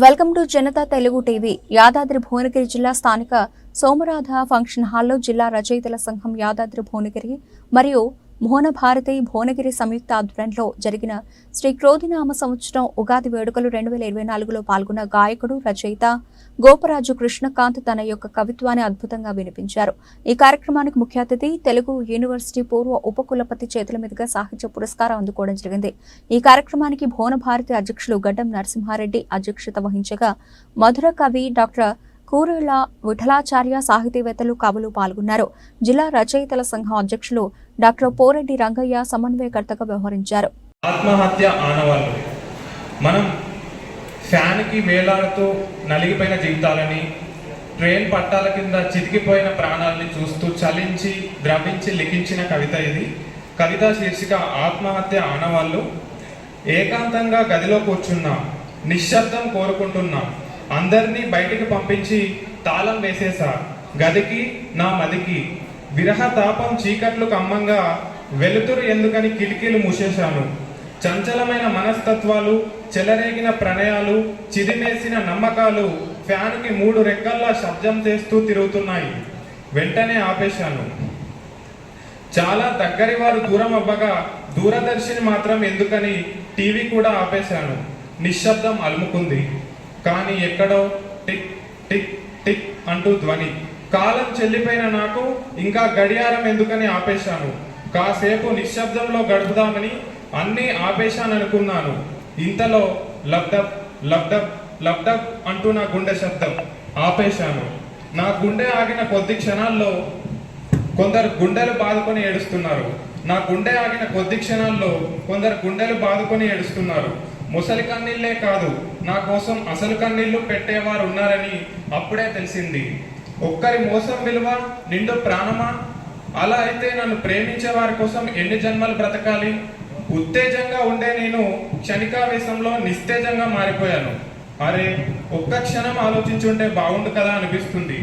Welcome to Janata Telugu TV. Yadadri Bhuvanagiri జిల్లా స్థానిక Somnath function హాల్లో జిల్లా రచయితల సంఘం యాదాద్రి భువనగిరి మరియు మోహన భారతి భువనగిరి సంయుక్త ఆధ్వర్యంలో జరిగిన శ్రీ క్రోధినామ సంవత్సరం ఉగాది వేడుకలు 2024లో పాల్గొన్న గాయకుడు రచయిత గోపరాజు కృష్ణకాంత్ తన యొక్క కవిత్వాన్ని అద్భుతంగా వినిపించారు. ఈ కార్యక్రమానికి ముఖ్య అతిథి తెలుగు యూనివర్సిటీ పూర్వ ఉపకులపతి చేతుల మీదుగా సాహిత్య పురస్కారం అందుకోవడం జరిగింది. ఈ కార్యక్రమానికి భువన భారతి అధ్యక్షులు గడ్డం నరసింహారెడ్డి అధ్యక్షత వహించగా మధుర కవి డాక్టర్ కూరళ్ల విఠలాచార్య సాహితీవేత్తలు కవులు పాల్గొన్నారు. జిల్లా రచయితల సంఘం అధ్యక్షులు డాక్టర్ పోరెడ్డి రంగయ్య సమన్వయకర్తగా వ్యవహరించారు. ఆత్మహత్య ఆనవాళ్ళు మనం ఫ్యాన్కి వేలాడుతూ నలిగిపోయిన జీవితాలని, ట్రైన్ పట్టాల కింద చితికిపోయిన ప్రాణాలని చూస్తూ చలించి ద్రవించి లిఖించిన కవిత ఇది. కవిత శీర్షిక ఆత్మహత్య ఆనవాళ్ళు. ఏకాంతంగా గదిలో కూర్చున్నా, నిశ్శబ్దం కోరుకుంటున్నా, అందరినీ బయటికి పంపించి తాళం వేసేసా. గదికి నా మదికి విరహ తాపం చీకట్లు కమ్మంగా, వెలుతురు ఎందుకని కిటికీలు మూసేశాను. చంచలమైన మనస్తత్వాలు, చెలరేగిన ప్రణయాలు, చిదిమేసిన నమ్మకాలు ఫ్యాన్కి 3 రెక్కల్లా శబ్దం చేస్తూ తిరుగుతున్నాయి. వెంటనే ఆపేశాను. చాలా దగ్గరి వారు దూరం అవ్వగా దూరదర్శిని మాత్రం ఎందుకని టీవీ కూడా ఆపేశాను. నిశ్శబ్దం అలుముకుంది. కానీ ఎక్కడో టిక్ టిక్ టిక్ అంటూ ధ్వని. కాలం చెల్లిపోయిన నాకు ఇంకా గడియారం ఎందుకని ఆపేశాను. కాసేపు నిశ్శబ్దంలో గడుపుదామని అన్నీ ఆపేశాననుకున్నాను. ఇంతలో లబ్డబ్ లబ్డబ్ లబ్డబ్ అంటూ నా గుండె శబ్దం. ఆపేశాను. నా గుండె ఆగిన కొద్ది క్షణాల్లో కొందరు గుండెలు బాదుకొని ఏడుస్తున్నారు. నా గుండె ఆగిన కొద్ది క్షణాల్లో కొందరు గుండెలు బాదుకొని ఏడుస్తున్నారు. ముసలి కన్నీళ్లే కాదు, నా కోసం అసలు కన్నీళ్లు పెట్టేవారు ఉన్నారని అప్పుడే తెలిసింది. ఒక్కరి మోసం విలువ నిండు ప్రాణమా? అలా అయితే నన్ను ప్రేమించే వారి కోసం ఎన్ని జన్మలు బ్రతకాలి? ఉత్తేజంగా ఉండే నేను క్షణికావేశంలో నిస్తేజంగా మారిపోయాను. అరే, ఒక్క క్షణం ఆలోచించుంటే బాగుండు కదా అనిపిస్తుంది.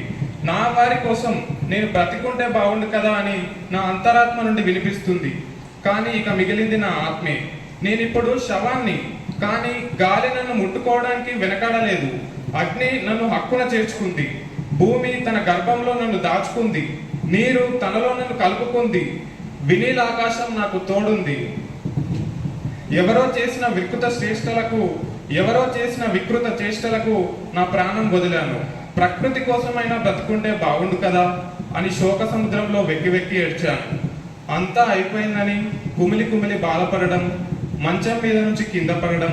నా వారి కోసం నేను బ్రతికుంటే బాగుండు కదా అని నా అంతరాత్మ నుండి వినిపిస్తుంది. కానీ ఇక మిగిలింది నా ఆత్మే. నేనిప్పుడు శవాన్ని, కానీ గాలి నన్ను ముట్టుకోవడానికి వెనకాడలేదు. అగ్ని నన్ను హక్కున చేర్చుకుంది. భూమి తన గర్భంలో నన్ను దాచుకుంది. నీరు తనలో నన్ను కలుపుకుంది. వినీల ఆకాశం నాకు తోడుంది. ఎవరో చేసిన వికృత చేష్టలకు నా ప్రాణం వదిలాను. ప్రకృతి కోసమైనా బ్రతుకుంటే బాగుండు కదా అని శోక సముద్రంలో వెక్కి వెక్కి ఏడ్చాను. అంతా అయిపోయిందని కుమిలి కుమిలి బాధపడడం, మంచం మీద నుంచి కింద పడడం,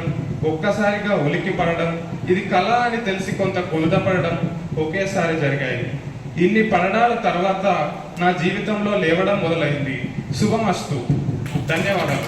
ఒక్కసారిగా ఉలికి పడడం, ఇది కళ అని తెలిసి కొంత కుదుటపడడం ఒకేసారి జరిగాయి. ఇన్ని పడడాల తర్వాత నా జీవితంలో లేవడం మొదలైంది. శుభమస్తు. ధన్యవాదాలు.